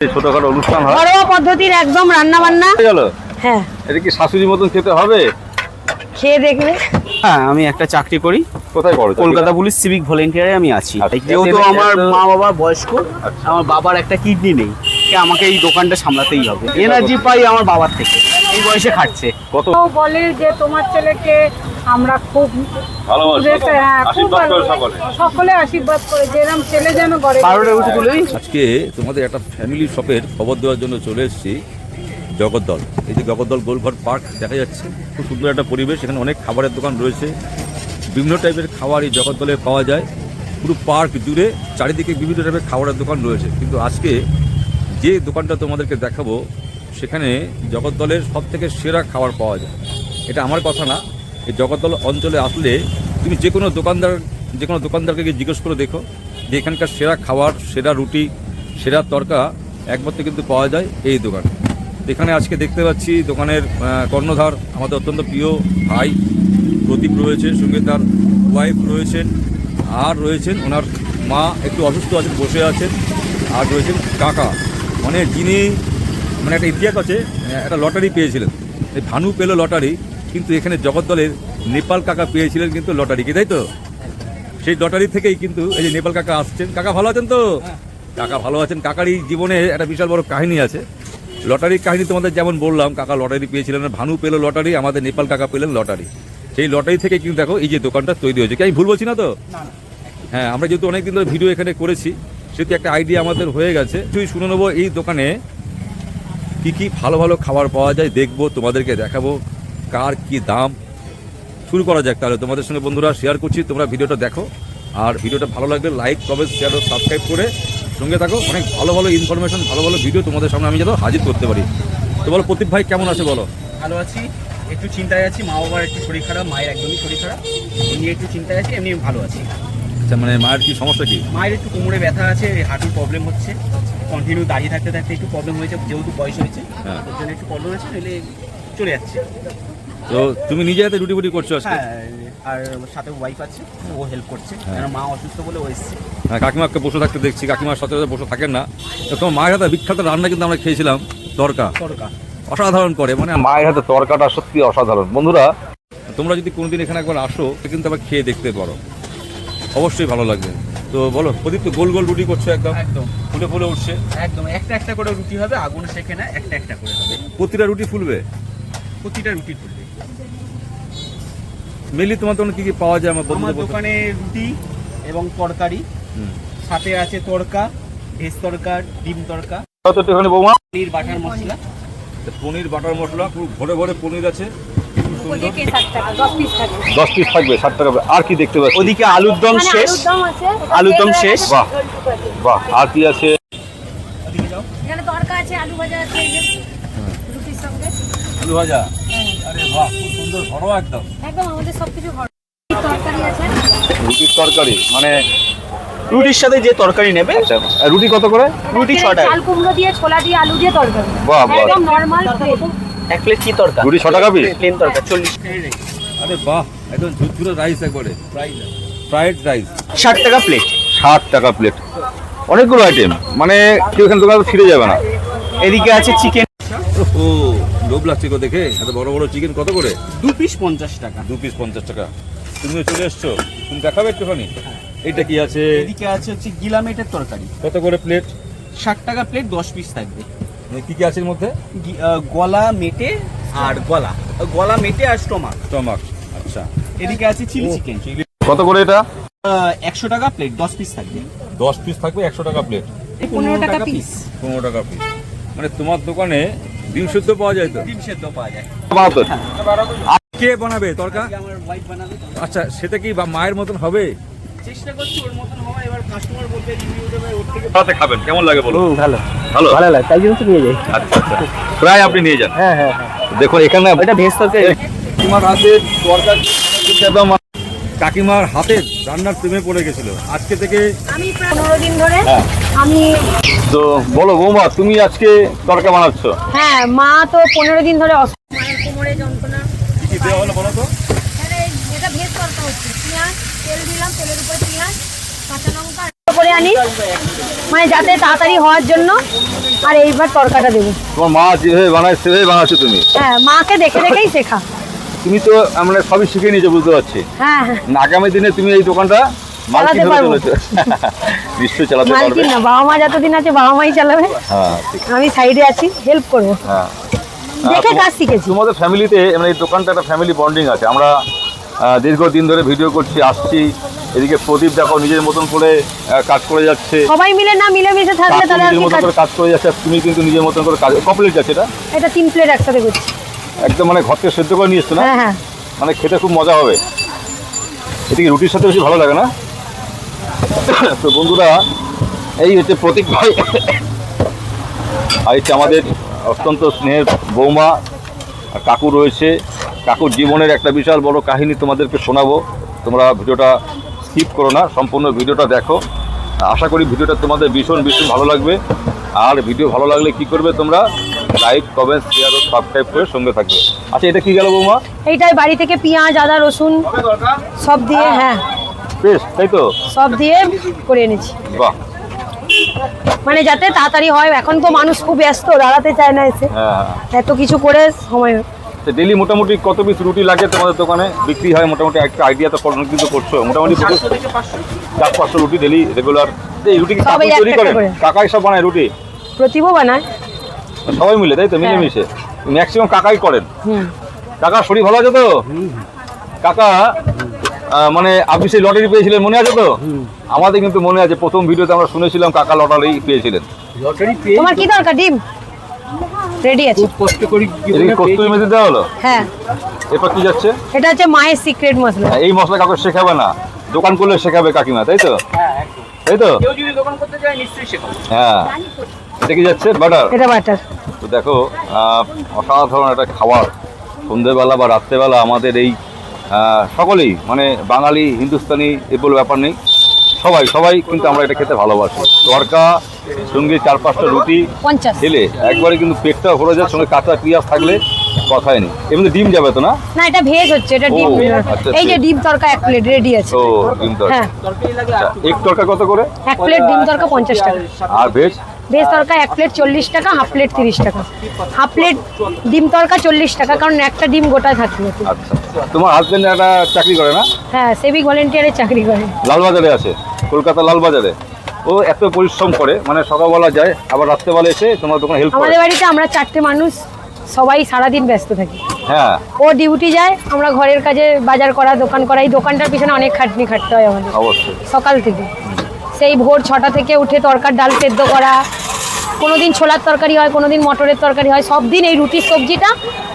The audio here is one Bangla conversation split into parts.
ছোটখাটো অনুষ্ঠান হয়, ঘরোয়া পদ্ধতির একদম রান্না বান্না। হ্যাঁ, এটা কি শাশুড়ি মতন খেতে হবে? খেয়ে দেখবে। হ্যাঁ, আমি একটা চাকরি করি। কোথায় করো? কলকাতা পুলিশ সিভিক ভলেন্টিয়ারে আমি আছি। আচ্ছা। যেহেতু আমার মা বাবা বয়স্ক, আমার বাবার একটা কিডনি নেই, আমাকে এই দোকানটা সামলাতেই হবে। এনার্জি পাই আমার বাবার থেকে, এই বয়সে খাটছে। কত বলে যে তোমার ছেলেকে আমরা খুব ভালোবাসি, হ্যাঁ, খুব আশীর্বাদ করে সকলে। সকলে আশীর্বাদ করে যেরকম ছেলে যেন করে। 12টা উঠে তুলে দিই। আজকে তোমাদের একটা ফ্যামিলি শপের খবর দেওয়ার জন্য চলে এসেছি জগদ্দল। এই যে জগদ্দল গোলঘর পার্ক দেখা যাচ্ছে, খুব সুন্দর একটা পরিবেশ। এখানে অনেক খাবারের দোকান রয়েছে, বিভিন্ন টাইপের খাবার এই জগদ্দলে পাওয়া যায়। পুরো পার্ক জুড়ে চারিদিকে বিভিন্ন টাইপের খাবারের দোকান রয়েছে, কিন্তু আজকে যে দোকানটা তোমাদেরকে দেখাবো সেখানে জগদ্দলের সব থেকে সেরা খাবার পাওয়া যায়। এটা আমার কথা না, এই জগদ্দল অঞ্চলে আসলে তুমি যে কোনো দোকানদারকে গিয়ে জিজ্ঞেস করে দেখো যে এখানকার সেরা খাবার, সেরা রুটি, সেরা তরকা একমাত্র কিন্তু পাওয়া যায় এই দোকানে। এখানে আজকে দেখতে পাচ্ছি দোকানের কর্ণধার আমাদের অত্যন্ত প্রিয় ভাই প্রদীপ রয়েছে, সঙ্গে তার ওয়াইফ রয়েছেন, আর রয়েছেন ওনার মা একটু অসুস্থ আছেন, বসে আছেন, আর রয়েছেন কাকা, মানে যিনি মানে একটা ইতিহাস আছে, একটা লটারি পেয়েছিলেন। এই ভানু পেল লটারি, কিন্তু এখানে জগদ্দলের নেপাল কাকা পেয়েছিলেন কিন্তু লটারি, কি তাই তো? সেই লটারি থেকেই কিন্তু এই যে নেপাল কাকা আসছেন। কাকা ভালো আছেন তো? কাকা ভালো আছেন। কাকারই জীবনে একটা বিশাল বড় কাহিনী আছে, লটারির কাহিনী তোমাদের যেমন বললাম। কাকা লটারি পেয়েছিলেন, ভানু পেল লটারি, আমাদের নেপাল কাকা পেলেন লটারি। সেই লটারি থেকে কিন্তু দেখো এই যে দোকানটা তৈরি হয়েছে। কি আমি ভুল বলছি না তো? হ্যাঁ, আমরা যেহেতু অনেকদিন ধরে ভিডিও এখানে করেছি, সেহেতু একটা আইডিয়া আমাদের হয়ে গেছে। তুই শুনে নেবো এই দোকানে কি কি ভালো ভালো খাবার পাওয়া যায়, দেখবো, তোমাদেরকে দেখাবো কার কি দাম। শুরু করা যাক তাহলে। তোমাদের সঙ্গে বন্ধুরা শেয়ার করছি, তোমরা ভিডিওটা দেখো, আর ভিডিওটা ভালো লাগলে লাইক, কমেন্ট, শেয়ার ও সাবস্ক্রাইব করে সঙ্গে থাকো। অনেক ভালো ভালো ইনফরমেশন, ভালো ভালো ভিডিও তোমাদের সামনে আমি যেন হাজির করতে পারি। তো বলো প্রদীপ ভাই, কেমন আছে বলো? ভালো আছি, একটু চিন্তায় আছি। মা বাবার একটু শরীর খারাপ, মায়ের একদমই শরীর খারাপ, এমনি একটু চিন্তায় আছি। এমনি ভালো আছি। আচ্ছা, মানে মায়ের কি সমস্যা কি? মায়ের একটু কোমরে ব্যথা আছে, হাঁটুর প্রবলেম হচ্ছে, কন্টিনিউ দাঁড়িয়ে থাকতে থাকতে একটু প্রবলেম হয়েছে, যেহেতু বয়স হয়েছে হ্যাঁ, ওর জন্য একটু প্রবলেম হয়েছে, নইলে চলে যাচ্ছে। তো তুমি নিজে হাতে রুটি ফুটি করছো আজকে? হ্যাঁ, আর সাথে ওয়াইফ আছে, ও হেল্প করছে, কারণ মা অসুস্থ বলে ও এসছে। হ্যাঁ, কাকিমাকে বসে থাকতে দেখছি, কাকিমার সাথে সাথে বসে থাকেন না। তো তোমার মায়ের হাতে বিখ্যাত রান্না কিন্তু আমরা খেয়েছিলাম, তরকা, অসাধারণ করে, মানে মায়ের হাতে তরকাটা সত্যি অসাধারণ। বন্ধুরা তোমরা যদি কোনোদিন এখানে একবার আসো কিন্তু আবার খেয়ে দেখতে পারো, অবশ্যই ভালো লাগবে। তো বলো প্রদীপ, তো গোল গোল রুটি করছে, একদম একদম ফুলে ফুলে উঠছে। একদম একটা একটা করে রুটি হবে, আগুন শেখে না, একটা একটা করে হবে। প্রতিটা রুটি ফুলবে? প্রতিটা রুটি ফুলবে। মেনলি তোমার দোকানে কি কি পাওয়া যায়? আমার আমার দোকানে রুটি এবং তরকারি, সাথে আছে তরকা, ভেজ তরকা, ডিম তরকা, কত একটুখানি বৌমা? পনির বাটার মশলা। পনির বাটার মশলা, খুব ভরে ভরে পনির আছে, খুব সুন্দর। 10 পিস থাকবে, 60 টাকা। আর কি দেখতে পাচ্ছি? ওদিকে আলুর দম শেষ, আলুর দম শেষ। বাহ বাহ, আর কি আছে? ওদিকে যাও। এখানে তরকা আছে, আলু ভাজা আছে, এই যে রুটির সঙ্গে। আলু ভাজা, আরে বাহ, খুব সুন্দর, ঘরোয়া একদম। একদম আমাদের সবকিছু ঘরোয়া। তরকারি আছে, রুটির তরকারি, মানে রুটির সাথে যে তরকারি নেবে। আচ্ছা, আর রুটি কত করে? রুটি 6 টাকা। চাল কুমড়ো দিয়ে, ছোলা দিয়ে, আলু দিয়ে তরকারি। বাহ বাহ, একদম নরমাল প্লেট। এক প্লেট কি তরকা? রুটি 6 টাকা পিস? প্লেন তরকা 40। আরে বাহ, একদম ঝুরঝুরে রাইস, একবারে ফ্রাইড রাইস। 60 টাকা প্লেট। 60 টাকা প্লেট। অনেকগুলো আইটেম, মানে কেউ এখানে দোকানে ফিরে যাবে না। এদিকে আছে চিকেন। ও, লোভ লাগছে গো দেখে। এত বড় বড় চিকেন কত করে? 2 পিস 50 টাকা। 2 পিস 50 টাকা। তুমিও চলে এসছো, তুমি দেখাবে একটুখানি। এইটা কি আছে? এদিকে আছে হচ্ছে গিলামেটের তরকারি, কত করে প্লেট? 60 টাকা প্লেট, 10 পিস থাকবে। কি কি আছে এর মধ্যে? গলা মেটে আর গলা মেটে আর স্টোমাক। স্টমাক, আচ্ছা। এদিকে আছে চিলি চিকেন। কত করে এটা? 100 টাকা প্লেট, 10 পিস থাকবে। 10 পিস থাকবে, 100 টাকা প্লেট, 15 টাকা পিস। 15 টাকা পিস। মানে তোমার দোকানে ডিম সেদ্ধ পাওয়া যায় তো? ডিম সেদ্ধ পাওয়া যায়। বাহাত্তর। আর কে বানাবে তরকা? আমার ওয়াইফ বানাবে। আচ্ছা, সেটা কি মায়ের মতন হবে? চেষ্টা করছি ওর মতন হওয়ার, এবার কাস্টমার বলতে রিভিউ দেবে ওর থেকে। সাথে খাবেন, কেমন লাগে বলো? ভালো ভালো ভালো লাগে, তাই জন্য তো নিয়ে যাই। আচ্ছা আচ্ছা, প্রায় আপনি নিয়ে যান। হ্যাঁ হ্যাঁ, দেখুন এখানে এটা ভেজ তরকারি। তোমার হাতে তরকারি একদম কাকিমার হাতের রান্নার প্রেমে পড়ে গেছিল। আজকে থেকে আমি প্রায় 15 দিন ধরে হ্যাঁ। আমি। তো বলো বৌমা, তুমি আজকে তরকা বানাচ্ছ? হ্যাঁ, মা তো 15 দিন ধরে মায়ের কোমরে যন্ত্রণা। কি দেওয়া হলো বলো তো? এটা ভেজ তরকা হচ্ছে। পেঁয়াজ, তেল দিলাম, তেলের উপর পেঁয়াজ, কাঁচা লঙ্কা করে আনি, মানে যাতে তাড়াতাড়ি হওয়ার জন্য। আর এইবার তরকাটা দেবো। তোমার মা যেভাবে বানায় সেভাবে বানাচ্ছো তুমি? হ্যাঁ, মাকে দেখে দেখেই শেখা। তুমি তো মানে সবই শিখে নিয়েছো, বুঝতে পারছি। হ্যাঁ হ্যাঁ, আগামী দিনে তুমি এই দোকানটা মালকিন চালাতে হতে পারবো। চলেছো। নিশ্চয়ই চালাতে পারবে। মালকিন না, বাবা মা যতদিন আছে বাবা মাই চালাবে, হ্যাঁ ঠিক। আমি সাইডে আছি, হেল্প করবো। হ্যাঁ দেখে কাজ শিখেছি। তোমাদের ফ্যামিলিতে মানে এই দোকানটা একটা ফ্যামিলি বন্ডিং আছে। আমরা দীর্ঘদিন ধরে ভিডিও করছি, আসছি। এদিকে প্রদীপ দেখো নিজের মতন করে কাজ করে যাচ্ছে, সবাই মিলে না মিলেমিশে থাকলে কাকু তাহলে আর নিজের কি মতন কাজ। করে কাজ করে যাচ্ছে, আর তুমি কিন্তু নিজের মতন করে কাজ কমপ্লিট যাচ্ছে। এটা 3 প্লেট একসাথে করছি। একদম মানে ঘর থেকে সেদ্ধ করে নিয়ে এসছো না? হ্যাঁ হ্যাঁ, মানে খেতে খুব মজা হবে। এদিকে রুটির সাথে বেশি ভালো লাগে না? তো বন্ধুরা, এই হচ্ছে প্রতীক ভাই, আর হচ্ছে আমাদের অত্যন্ত স্নেহের বৌমা আর কাকু রয়েছে। কাকুর জীবনের একটা বিশাল বড় কাহিনী তোমাদেরকে শোনাবো। তোমরা ভিডিওটা স্কিপ করো না, সম্পূর্ণ ভিডিওটা দেখো। আশা করি ভিডিওটা তোমাদের ভীষণ ভীষণ ভালো লাগবে। আর ভিডিও ভালো লাগলে কি করবে তোমরা? লাইক, কমেন্ট, শেয়ার ও সাবস্ক্রাইব করে সঙ্গে থাকবে। আচ্ছা, এটা কি গেল বৌমা? এইটাই বাড়ি থেকে পেঁয়াজ, আদা, রসুন সব দিয়ে, হ্যাঁ বেশ, তাই তো? সব দিয়ে করে এনেছি, বাহ, মানে যাতে তাড়াতাড়ি হয়। এখন তো মানুষ খুব ব্যস্ত, দাঁড়াতে চায় না এসে, হ্যাঁ। এত কিছু করে সময়। ডেলি মোটামুটি কত পিস রুটি লাগে তোমাদের দোকানে বিক্রি হয়? মোটামুটি একটা আইডিয়া তো কিন্তু করছো। মোটামুটি 400-500 রুটি ডেলি রেগুলার। এই রুটি কি সবাই কাকু তৈরি একটা করেন? করে। কাকাই সব বানায় রুটি? প্রতিভা বানায়। সবাই মিলে, তাই তো? মিলেমিশে ম্যাক্সিমাম কাকাই করেন। হুম, কাকা শরীর ভালো আছে তো? কাকা মানে আপনি সেই লটারি পেয়েছিলেন, মনে আছে তো? আমাদের কিন্তু মনে আছে, প্রথম ভিডিওতে আমরা শুনেছিলাম কাকা লটারি পেয়েছিলেন। লটারি পেয়ে তোমার কি দরকার? ডিম রেডি আছে। খুব কষ্ট করি এদিকে কস্তুরি মেশিন দেওয়া হলো। হ্যাঁ, এরপর কি যাচ্ছে? এটা হচ্ছে মায়ের সিক্রেট মশলা। এই মশলা কাকু শেখাবে না, দোকান করলে শেখাবে কাকিমা, তাই তো? হ্যাঁ একদম। তাই তো? কেউ যদি দোকান করতে যায় নিশ্চয়ই শেখাবো। হ্যাঁ। এটা কি যাচ্ছে? বাটার। এটা বাটার। তো দেখো, অসাধারণ একটা খাবার। সন্ধ্যেবেলা বা রাত্রেবেলা আমাদের এই সকলেই, মানে বাঙালি, হিন্দুস্তানি এ বলে ব্যাপার নেই, সবাই সবাই কিন্তু আমরা এটা খেতে ভালোবাসি। তরকা সঙ্গে 4-5টা রুটি 50। খেলে একবারে কিন্তু পেটটা ভরে যায়, সঙ্গে কাঁচা পেঁয়াজ থাকলে কথাই নেই। এমনি ডিম যাবে তো না? না, এটা ভেজ হচ্ছে, এটা ডিম। ও, আচ্ছা, এই যে আচ্ছা। ডিম তরকা 1 প্লেট রেডি আছে। ও, ডিম তরকা। হ্যাঁ, তরকারি লাগে আচ্ছা, এক তরকা কত করে? 1 প্লেট ডিম তরকা 50 টাকা। আর ভেজ? ভেজ তরকা 1 প্লেট 40 টাকা, হাফ প্লেট 30 টাকা। হাফ প্লেট ডিম তরকা 40 টাকা, কারণ একটা ডিম গোটা থাকবে। আচ্ছা, তোমার হাজবেন্ড একটা চাকরি করে না? হ্যাঁ, সিভিক ভলেন্টিয়ারের চাকরি করে। লালবাজারে আছে, কলকাতা লালবাজারে। ও এত পরিশ্রম করে, মানে সকালবেলা যায়, আবার রাত্রেবেলা এসে তোমার দোকানে হেল্প করে। আমাদের বাড়িতে আমরা 4টে মানুষ, সবাই সারাদিন ব্যস্ত থাকি। হ্যাঁ, ও ডিউটি যায়, আমরা ঘরের কাজে, বাজার করা, দোকান করা। এই দোকানটার পিছনে অনেক খাটনি খাটতে হয় আমাদের অবশ্যই। সকাল থেকে। সেই ভোর 6টা থেকে উঠে তরকার ডাল সেদ্ধ করা, কোনোদিন ছোলার তরকারি হয়, কোনোদিন মটরের তরকারি হয়। সব দিন এই রুটির সবজিটা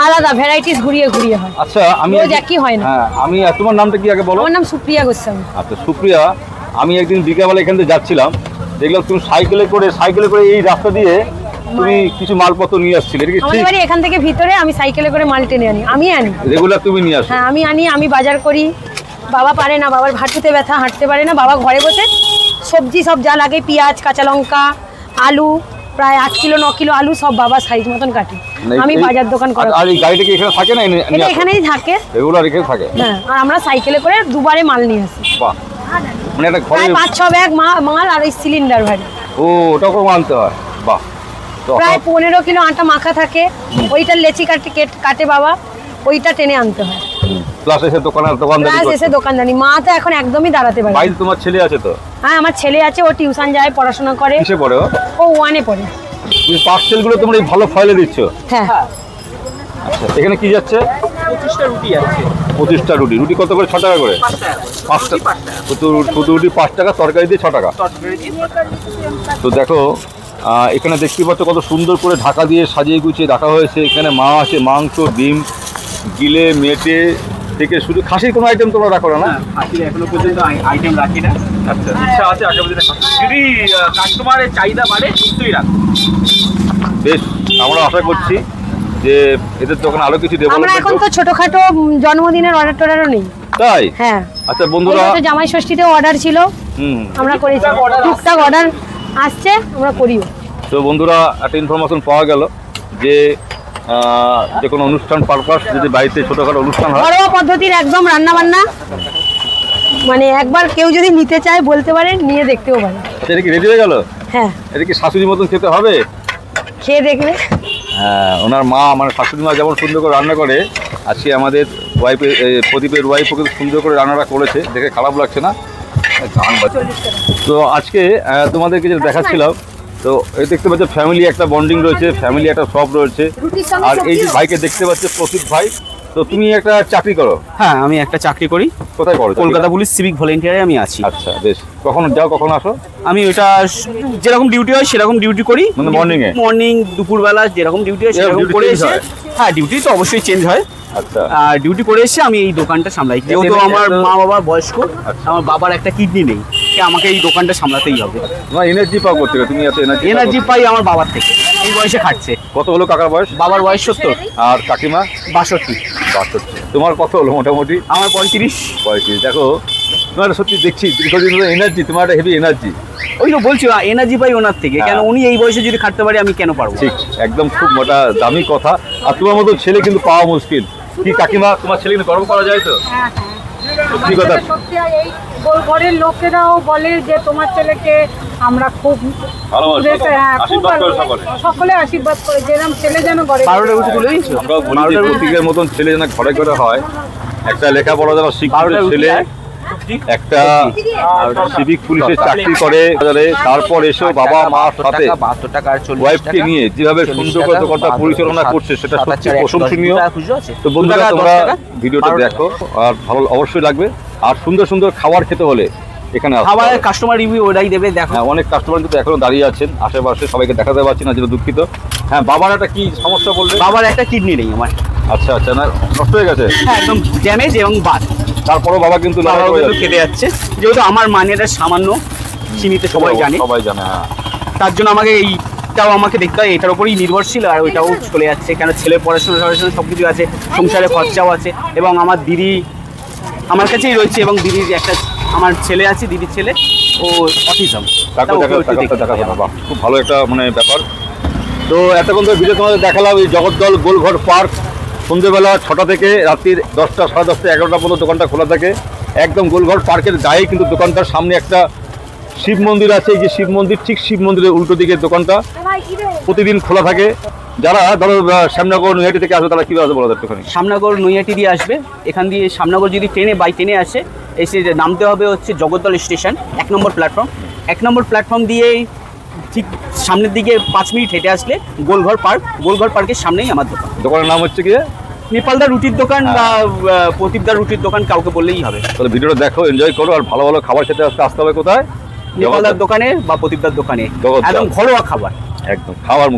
আলাদা ভ্যারাইটিস ঘুরিয়ে ঘুরিয়ে হয়। আচ্ছা, আমি রোজ একই হয় না। হ্যাঁ, আমি তোমার নামটা কি আগে বলো? আমার নাম সুপ্রিয়া গোস্বামী। আচ্ছা, সুপ্রিয়া। আমি একদিন বিকেলবেলা এখান থেকে যাচ্ছিলাম, দেখলাম তুমি সাইকেলে করে এই রাস্তা দিয়ে তুমি কিছু মালপত্র নিয়ে আসছিলে। এটা কি আমাদের ঠিক? বাড়ি এখান থেকে ভিতরে, আমি সাইকেলে করে মাল টেনে আনি। আমি আনি, রেগুলার তুমি নিয়ে আসো? হ্যাঁ আমি আনি, আমি বাজার করি। বাবা পারে না, বাবার হাঁটুতে ব্যথা, হাঁটতে পারে না। বাবা ঘরে বসে সবজি সব যা লাগে, পেঁয়াজ, কাঁচা লঙ্কা, আলু, প্রায় 8 কিলো 9 কিলো আলু সব বাবা সাইজ মতন কাটে। আমি বাজার দোকান করি। আর এই গাড়িটা কি এখানে থাকে না? এটা এখানেই থাকে। রেগুলার এখানে থাকে? হ্যাঁ, আর আমরা সাইকেলে করে দুবারে মাল নিয়ে আসি। বাহ, মানে একটা ঘরে। প্রায় 5-6 ব্যাগ মাল, আর ওই সিলিন্ডার ভারী। ও, ওটা করে আনতে হয়। বাহ। তো প্রায় 15 কিলো আটা মাখা থাকে, ওইটার লেচি কাটে বাবা, ওইটা টেনে আনতে হয়। প্লাস এসে দোকানদারি প্লাস করছে। এসে দোকানদানি। মা তো এখন একদমই দাঁড়াতে পারে না। বাড়িতে তোমার ছেলে আছে তো? হ্যাঁ, আমার ছেলে আছে, ও টিউশন যায়, পড়াশোনা করে। কিসে পড়ে ও? ও 1-এ পড়ে। তুমি পার্সেলগুলো তোমরা এই ভালো ফয়েলে দিচ্ছ? হ্যাঁ, আচ্ছা, এখানে কি যাচ্ছে? 25টা রুটি আছে। 25টা রুটি। রুটি কত করে? 6 টাকা করে? 5 টাকা করে। 5 টাকা। শুধু রুটি 5 টাকা, তরকারি দিয়ে 6 টাকা। তরকারি দিয়ে 6 টাকা। তো দেখো, এখানে দেখতে পাচ্ছ কত সুন্দর করে ঢাকা দিয়ে সাজিয়ে গুছিয়ে রাখা হয়েছে। এখানে মাছ আছে, মাংস, ডিম, গিলে মেটে থেকে শুধু। খাসির কোনো আইটেম তোমরা রাখো না? হ্যাঁ, খাসির এখনো পর্যন্ত আইটেম রাখি না। আচ্ছা, ইচ্ছা আছে আগামী দিনে খাসি। যদি কাস্টমারের চাহিদা বাড়ে নিশ্চয়ই রাখবো। বেশ, আমরা আশা করছি যে এদের দোকানে আরো কিছু আমরা এখন ডেভেলপমেন্ট। তো ছোটখাটো জন্মদিনের অর্ডার টর্ডারও নেই। তাই? হ্যাঁ, আচ্ছা বন্ধুরা, এই তো জামাই ষষ্ঠীতেও অর্ডার ছিল, হুম, আমরা করেছি। টুকটাক অর্ডার আসছে, আমরা করিও। তো বন্ধুরা, একটা ইনফরমেশন পাওয়া গেল যে যে কোনো অনুষ্ঠান পারপাস যদি বাড়িতে ছোটোখাটো অনুষ্ঠান হয়, ঘরোয়া পদ্ধতির একদম রান্না বান্না, মানে একবার কেউ যদি নিতে চায় বলতে পারেন, নিয়ে দেখতেও পারেন। আচ্ছা, এটা কি রেডি হয়ে গেল? হ্যাঁ, এটা কি শাশুড়ির মতন খেতে হবে? খেয়ে দেখবে। হ্যাঁ, ওনার মা মানে শাশুড়ি মা যেমন সুন্দর করে রান্না করে, আজকে আমাদের ওয়াইফের প্রদীপের ওয়াইফও কিন্তু সুন্দর করে রান্নাটা করেছে, দেখে খারাপ লাগছে না। গান বাজছে। তো আজকে তোমাদেরকে যেটা দেখাচ্ছিলাম, তো এই দেখতে পাচ্ছ ফ্যামিলি একটা বন্ডিং রয়েছে, ফ্যামিলি একটা সব রয়েছে। আর এই যে ভাইকে দেখতে পাচ্ছে প্রসিদ্ধ ভাই, তো তুমি একটা চাকরি করো? হ্যাঁ, আমি একটা চাকরি করি, কোথায় করো? কলকাতা পুলিশ সিভিক ভলেন্টিয়ারে আমি আছি। আচ্ছা, বেশ। কখন যাও, কখন আসো? আমি ওইটা যেরকম ডিউটি হয় সেরকম ডিউটি করি, মানে morning-এ? মর্নিং দুপুরবেলা যেরকম ডিউটি হয় এরকম সেরকম duty করে change এসে, হয়? হ্যাঁ ডিউটি তো অবশ্যই চেঞ্জ হয়। আচ্ছা, আর ডিউটি করে এসে আমি এই দোকানটা সামলাই, যেহেতু আমার মা বাবা বয়স্ক, আমার বাবার একটা কিডনি নেই, আমাকে এই দোকানটা সামলাতেই হবে। তোমার এনার্জি পাও করতে হবে, তুমি এত এনার্জি পাই আমার বাবার থেকে, এই বয়সে খাটছে। কত হলো কাকার বয়স? বাবার বয়স 70 আর কাকিমা? 62। 62। তোমার কত হলো মোটামুটি? আমার 35। 35। দেখো, তোমার সত্যি দেখছি দীর্ঘদিন এনার্জি, তোমার একটা হেভি এনার্জি। ওই তো বলছি এনার্জি পাই ওনার থেকে, কেন উনি এই বয়সে যদি খাটতে পারে আমি কেন পারবো? ঠিক, একদম খুব মোটা দামি কথা। আর তোমার মতো ছেলে কিন্তু পাওয়া মুশকিল। কি কাকিমা, তোমার ছেলে কিন্তু গর্ব করা যায় তো? হ্যাঁ, সত্যি কথা। সত্যি এই ঘরের লোকেরাও বলে যে তোমার ছেলেকে আমরা খুব ভালোবাসি, হ্যাঁ, খুব আশীর্বাদ করে ভালো- সকলে। সকলে আশীর্বাদ করে, যেরকম ছেলে যেন ঘরে 12টা উঠে তুলে দিয়েছো? আমরাও বলি যে প্রতীকের মতন ছেলে যেন ঘরে ঘরে হয়, একটা লেখাপড়া যারা শিক্ষিত 12টা ছেলে, একটা সিভিক পুলিশের চাকরি করে, তারপর এসেও বাবা মার সাথে 72 টাকা আর 40 ওয়াইফকে নিয়ে যেভাবে সুন্দর করে দোকানটা পরিচালনা করছে, সেটা সত্যি প্রশংসনীয়। তো বন্ধুরা, তোমরা ভিডিওটা দেখো, আর ভালো অবশ্যই লাগবে। আর সুন্দর সুন্দর খাবার খেতে হলে এখানে আসতে খাবারের হবে। কাস্টমার রিভিউ ওরাই দেবে, দেখো। হ্যাঁ, অনেক কাস্টমার কিন্তু এখনো দাঁড়িয়ে আছেন আশেপাশে, সবাইকে দেখাতে পারছি না, যেটা দুঃখিত। হ্যাঁ, বাবার একটা কি সমস্যা বললে? বাবার একটা কিডনি নেই আমার। আচ্ছা আচ্ছা, না নষ্ট হয়ে গেছে? হ্যাঁ, একদম ড্যামেজ এবং বাদ। তারপরও বাবা কিন্তু লড়াই বাবাও করে কিন্তু যাচ্ছে। কেটে যাচ্ছে, যেহেতু আমার মানেটা সামান্য সীমিত, সবাই জানে। সবাই জানে, হ্যাঁ। তার জন্য আমাকে এইটাও আমাকে দেখতে হয়, এটার উপরেই নির্ভরশীল, আর ওইটাও চলে যাচ্ছে, কেন ছেলের পড়াশোনা সব কিছু আছে, সংসারে খরচাও আছে, এবং আমার দিদি আমার কাছেই রয়েছে, এবং দিদির একটা আমার ছেলে আছে, দিদির ছেলে, ও অটিজম। তাকেও দেখাশোনা, বাহ, খুব ভালো একটা মানে ব্যাপার। তো এতক্ষণ ধরে ভিডিও তোমাদের দেখালাম এই জগদ্দল গোলঘর পার্ক। সন্ধ্যেবেলা 6টা থেকে রাত্রির 10টা, 10:30, 11টা পর্যন্ত দোকানটা খোলা থাকে। একদম গোলঘর পার্কের গায়ে কিন্তু দোকানটার সামনে একটা শিব মন্দির আছে। এই যে শিব মন্দির, ঠিক শিব মন্দিরের উল্টো দিকে দোকানটা প্রতিদিন খোলা থাকে। যারা ধরো শ্যামনগর নৈহাটি থেকে আসবে, তারা কীভাবে আসবে বলো একটুখানি? শ্যামনগর নৈহাটি দিয়ে আসবে, এখান দিয়ে শ্যামনগর যদি বাই ট্রেনে আসে, এসে নামতে হবে হচ্ছে জগদ্দল স্টেশন, 1 নম্বর প্ল্যাটফর্ম। 1 নম্বর প্ল্যাটফর্ম দিয়ে ঠিক সামনের দিকে 5 মিনিট হেঁটে আসলে গোলঘর পার্ক, গোলঘর পার্কের সামনেই আমার দোকান। দোকানের নাম হচ্ছে কি? নেপালদার রুটির দোকান বা প্রদীপদার রুটির দোকান, কাউকে বললেই হবে। তাহলে ভিডিওটা দেখো, এনজয় করো, আর ভালো ভালো খাবার খেতে আসতে হবে কোথায়? নেপালদার দোকানে বা প্রদীপদার দোকানে, জগদ্দল। একদম ঘরোয়া খাবার, একদম খাওয়ার